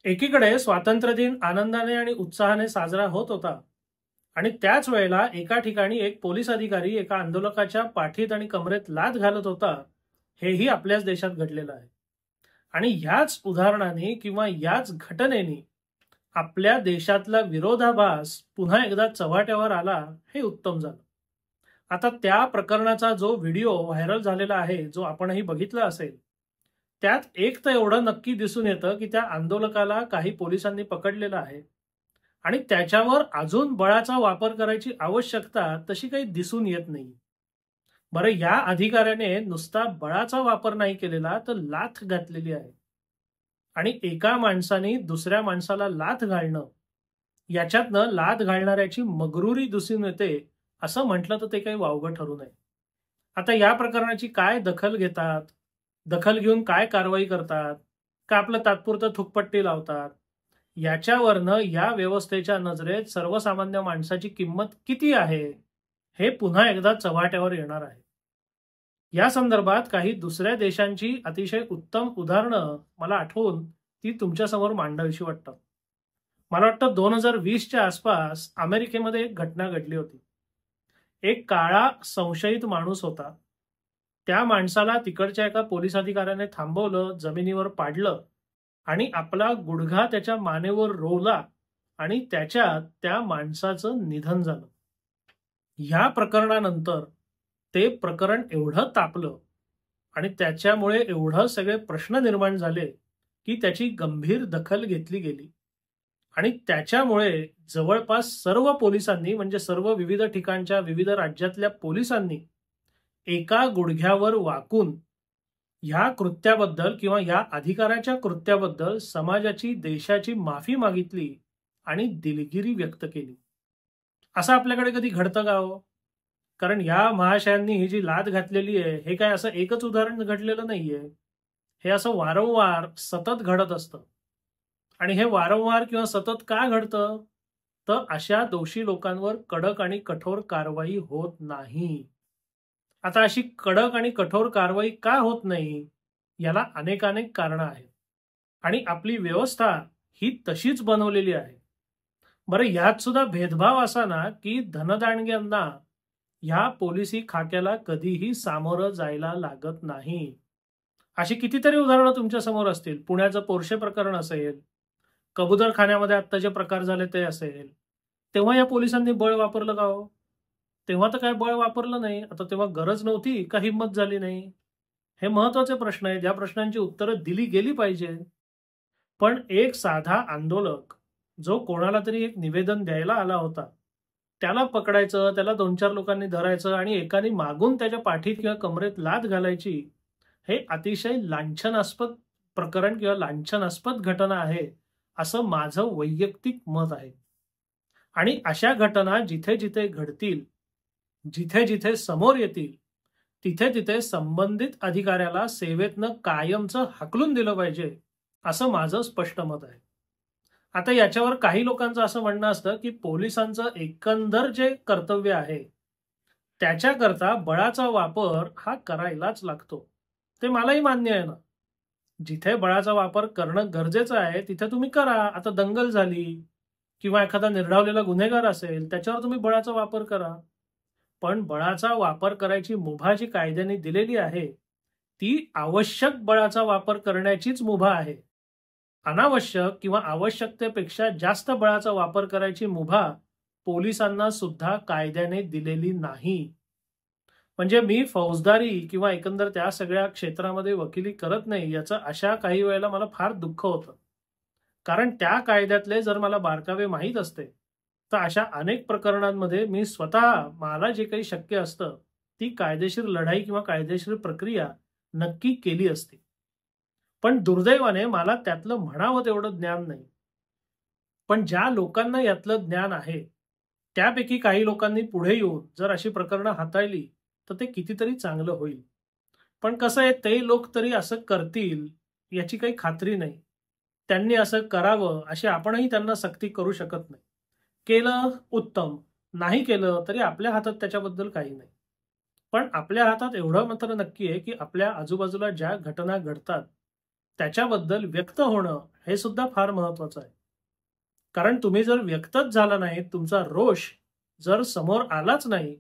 एकीकडे स्वातंत्र्य दिन आनंदाने आणि उत्साहाने साजरा होत होता आणि त्याच वेळेला एका ठिकाणी एक पोलीस अधिकारी एका आंदोलकाच्या पाठीत आणि कमरेत लाथ घालत होता. हेही आपल्याच देशात घडलेलं आहे. आणि ह्याच उदाहरणाने किंवा याच घटनेने आपल्या देशातला विरोधाभास पुन्हा एकदा चव्हाट्यावर आला, हे उत्तम झालं. आता त्या प्रकरणाचा जो व्हिडिओ व्हायरल झालेला आहे, जो आपणही बघितला असेल, त्यात एक तर एवढं नक्की दिसून येतं की त्या आंदोलकाला काही पोलिसांनी पकडलेलं आहे आणि त्याच्यावर अजून बळाचा वापर करायची आवश्यकता तशी काही दिसून येत नाही. बरं, या अधिकाऱ्याने नुसता बळाचा वापर नाही केलेला, तर लाथ घातलेली आहे. आणि एका माणसाने दुसऱ्या माणसाला लाथ घालणं, याच्यातनं लाथ घालणाऱ्याची मगरुरी दिसून येते, असं म्हटलं तर ते काही वावगं ठरू नये. आता या प्रकरणाची काय दखल घेतात, दखल घेऊन काय कारवाई करतात, का आपलं तात्पुरतं थुकपट्टी लावतात, याच्यावरनं या व्यवस्थेच्या नजरेत सर्वसामान्य माणसाची किंमत किती आहे, हे पुन्हा एकदा चव्हाट्यावर येणार आहे. या संदर्भात काही दुसऱ्या देशांची अतिशय उत्तम उदाहरणं मला आठवून ती तुमच्यासमोर मांडावीशी वाटतात. मला वाटतं 2020च्या आसपास अमेरिकेमध्ये एक घटना घडली होती. एक काळा संशयित माणूस होता. त्या माणसाला तिकडच्या एका पोलीस अधिकाऱ्याने थांबवलं, जमिनीवर पाडलं आणि आपला गुडघा त्याच्या मानेवर रोवला आणि त्याच्यात त्या माणसाचं निधन झालं. ह्या प्रकरणानंतर ते प्रकरण एवढं तापलं आणि त्याच्यामुळे एवढं सगळे प्रश्न निर्माण झाले की त्याची गंभीर दखल घेतली गेली आणि त्याच्यामुळे जवळपास सर्व पोलिसांनी, म्हणजे सर्व विविध ठिकाणच्या विविध राज्यातल्या पोलिसांनी एका गुडघ्यावर वाकून ह्या कृत्याबद्दल किंवा या अधिकाराच्या कृत्याबद्दल समाजाची, देशाची माफी मागितली आणि दिलगिरी व्यक्त केली. असं आपल्याकडे कधी घडतं का हो? कारण या महाशयांनी ही जी लाथ घातलेली आहे, हे काय असं एकच उदाहरण घडलेलं नाहीये. हे असं वारंवार सतत घडत असतं. आणि हे वारंवार किंवा सतत का घडतं? तर अशा दोषी लोकांवर कडक आणि कठोर कारवाई होत नाही. आता अशी कडक आणि कठोर कारवाई का होत नाही, याला अनेकानेक कारणं आहेत आणि आपली व्यवस्था ही तशीच बनवलेली आहे. बरं, यात सुद्धा भेदभाव असा ना की धनदांडग्यांना ह्या पोलिसी खाक्याला कधीही सामोरं जायला लागत नाही. अशी कितीतरी उदाहरणं तुमच्या समोर असतील. पुण्याचं पोर्शे प्रकरण असेल, कबूतरखान्यामध्ये आत्ता जे प्रकार झाले ते असेल. तेव्हा या पोलिसांनी बळ वापरलं का हो? तेव्हा तर काय बळ वापरलं नाही. आता तेव्हा गरज नव्हती का हिंमत झाली नाही? हे महत्वाचे प्रश्न आहेत. या प्रश्नांची उत्तरं दिली गेली पाहिजे. पण एक साधा आंदोलक जो कोणाला तरी एक निवेदन द्यायला आला होता, त्याला पकडायचं, त्याला 2-4 लोकांनी धरायचं आणि एकाने मागून त्याच्या पाठीत किंवा कमरेत लाथ घालायची, हे अतिशय लांछनास्पद प्रकरण किंवा लांछनास्पद घटना आहे, असं माझं वैयक्तिक मत आहे. आणि अशा घटना जिथे जिथे घडतील, जिथे जिथे समोर येतील, तिथे तिथे संबंधित अधिकाऱ्याला सेवेतनं कायमचं हाकलून दिलं पाहिजे, असं माझं स्पष्ट मत आहे. आता याच्यावर काही लोकांचं असं म्हणणं असतं की पोलिसांचं एकंदर जे कर्तव्य आहे, त्याच्याकरता बळाचा वापर हा करायलाच लागतो. ते मलाही मान्य आहे ना. जिथे बळाचा वापर करणं गरजेचं आहे, तिथे तुम्ही करा. आता दंगल झाली किंवा एखादा निर्ढावलेला गुन्हेगार असेल, त्याच्यावर तुम्ही बळाचा वापर करा. पण बळाचा वापर करायची मुभा जी कायद्याने दिलेली आहे, ती आवश्यक बळाचा वापर करण्याचीच मुभा आहे. अनावश्यक किंवा आवश्यकतेपेक्षा जास्त बळाचा वापर करायची मुभा पोलिसांना सुद्धा कायद्याने दिलेली नाही. म्हणजे मी फौजदारी किंवा एकंदर त्या सगळ्या क्षेत्रामध्ये वकिली करत नाही, याचं अशा काही वेळेला मला फार दुःख होतं. कारण त्या कायद्यातले जर मला बारकावे माहीत असते, तर अशा अनेक प्रकरणांमध्ये मी स्वतः मला जे काही शक्य असतं, ती कायदेशीर लढाई किंवा कायदेशीर प्रक्रिया नक्की केली असती. पण दुर्दैवाने मला त्यातलं म्हणावं तेवढं ज्ञान नाही. पण ज्या लोकांना यातलं ज्ञान आहे, त्यापैकी काही लोकांनी पुढे येऊन जर अशी प्रकरणं हाताळली, तर ते कितीतरी चांगलं होईल. पण कसं आहे, ते लोक तरी असं करतील याची काही खात्री नाही. त्यांनी असं करावं अशी आपणही त्यांना सक्ती करू शकत नाही. केलं उत्तम, नाही केलं तरी आपल्या हातात त्याच्याबद्दल काही नाही. पण आपल्या हातात एवढं मात्र नक्की आहे की आपल्या आजूबाजूला ज्या घटना घडतात, त्याच्याबद्दल व्यक्त होणं हे सुद्धा फार महत्वाचं आहे. कारण तुम्ही जर व्यक्तच झाला नाही, तुमचा रोष जर समोर आलाच नाही,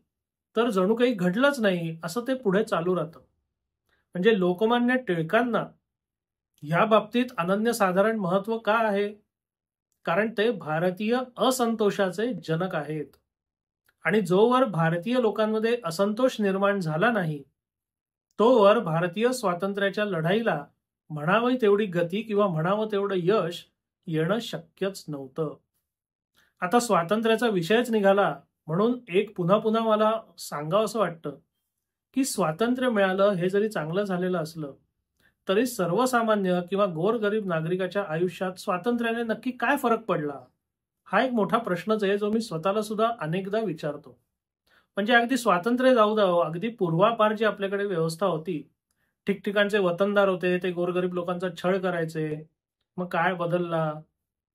तर जणू काही घडलंच नाही असं ते पुढे चालू राहतं. म्हणजे लोकमान्य टिळकांना ह्या बाबतीत अनन्यसाधारण महत्व का आहे? कारण ते भारतीय असंतोषाचे जनक आहेत. आणि जोवर भारतीय लोकांमध्ये असंतोष निर्माण झाला नाही, तोवर भारतीय स्वातंत्र्याच्या लढाईला म्हणावी तेवढी गती किंवा म्हणावं तेवढं यश येणं शक्यच नव्हतं. आता स्वातंत्र्याचा विषयच निघाला म्हणून एक पुन्हा पुन्हा मला सांगावं असं वाटतं की स्वातंत्र्य मिळालं हे जरी चांगलं झालेलं असलं तरी सर्वसामान्य किंवा गोरगरीब नागरिकाच्या आयुष्यात स्वातंत्र्याने नक्की काय फरक पडला, हा एक मोठा प्रश्नच आहे जो मी स्वतःला सुद्धा अनेकदा विचारतो. म्हणजे अगदी स्वातंत्र्य जाऊ द्या, अगदी पूर्वापार जी आपल्याकडे व्यवस्था होती, ठिकठिकाणचे वतनदार होते, ते गोरगरीब लोकांचा छळ करायचे. मग काय बदलला?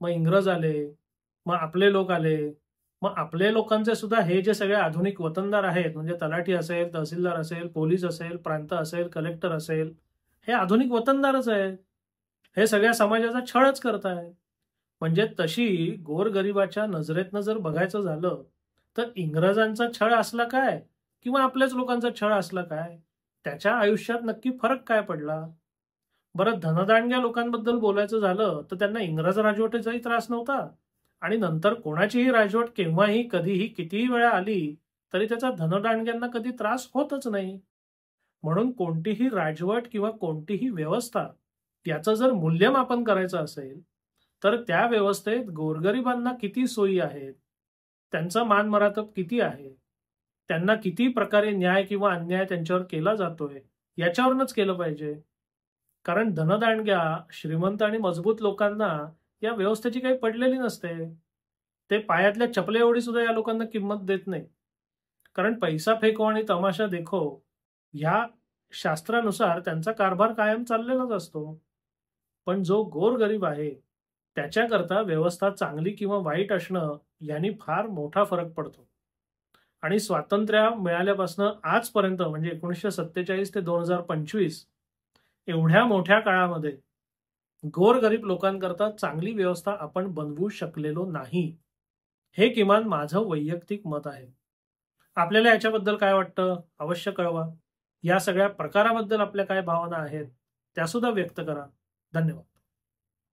मग इंग्रज आले, मग आपले लोक आले. मग आपले लोकांचे सुद्धा हे जे सगळे आधुनिक वतनदार आहेत, म्हणजे तलाठी असेल, तहसीलदार असेल, पोलीस असेल, प्रांत असेल, कलेक्टर असेल, हे आधुनिक वतनदारच आहेत. हे सगळ्या समाजाचा छळच करतायत. म्हणजे तशी गोरगरिबाच्या नजरेतनं जर बघायचं झालं तर इंग्रजांचा छळ असला काय किंवा आपल्याच लोकांचा छळ असला काय, त्याच्या आयुष्यात नक्की फरक काय पडला? बरं, धनदांडग्या लोकांबद्दल बोलायचं झालं तर त्यांना इंग्रज राजवटीचाही त्रास नव्हता आणि नंतर कोणाचीही राजवट केव्हाही कधीही कितीही वेळा आली तरी त्याचा धनदांडग्यांना कधी त्रास होतच नाही. म्हणून कोणतीही राजवट किंवा कोणतीही व्यवस्था याचं जर मूल्यमापन करायचं असेल तर त्या व्यवस्थेत गोरगरिबांना किती सोयी आहेत, त्यांचा मानमरातब किती आहे, त्यांना किती प्रकारे न्याय किंवा अन्याय त्यांच्यावर केला जातोय, याच्यावरूनच केलं पाहिजे. कारण धनदांडग्या श्रीमंत आणि मजबूत लोकांना या व्यवस्थेची काही पडलेली नसते. ते पायातल्या चपले एवढी सुद्धा या लोकांना किंमत देत नाही. कारण पैसा फेको आणि तमाशा देखो ह्या शास्त्रानुसार त्यांचा कारभार कायम चाललेलाच असतो. पण जो गोरगरीब आहे त्याच्याकरता व्यवस्था चांगली किंवा वाईट असणं यांनी फार मोठा फरक पडतो. आणि स्वातंत्र्य मिळाल्यापासून आजपर्यंत म्हणजे 1947 ते 2025 एवढ्या मोठ्या काळामध्ये गोरगरीब लोकांकरता चांगली व्यवस्था आपण बनवू शकलेलो नाही, हे किमान माझं वैयक्तिक मत आहे. आपल्याला याच्याबद्दल काय वाटतं अवश्य कळवा. या सगळ्या प्रकाराबद्दल आपल्या काय भावना आहेत त्या सुद्धा व्यक्त करा. धन्यवाद.